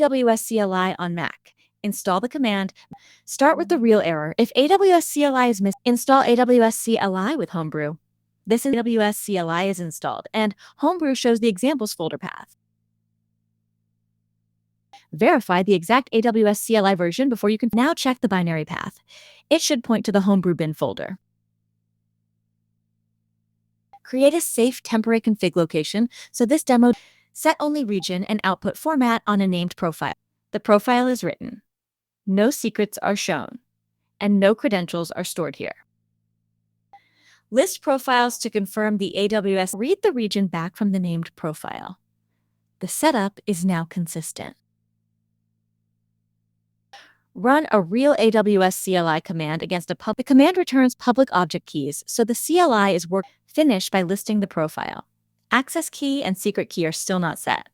AWS CLI on Mac. Install the command. Start with the real error. If AWS CLI is missing, install AWS CLI with Homebrew. This is AWS CLI is installed, and Homebrew shows the examples folder path. Verify the exact AWS CLI version before you can now check the binary path. It should point to the Homebrew bin folder. Create a safe temporary config location so this demo set only region and output format on a named profile. The profile is written. No secrets are shown, and no credentials are stored here. List profiles to confirm the AWS. Read the region back from the named profile. The setup is now consistent. Run a real AWS CLI command against a public. The command returns public object keys, so the CLI is finished by listing the profile. Access key and secret key are still not set.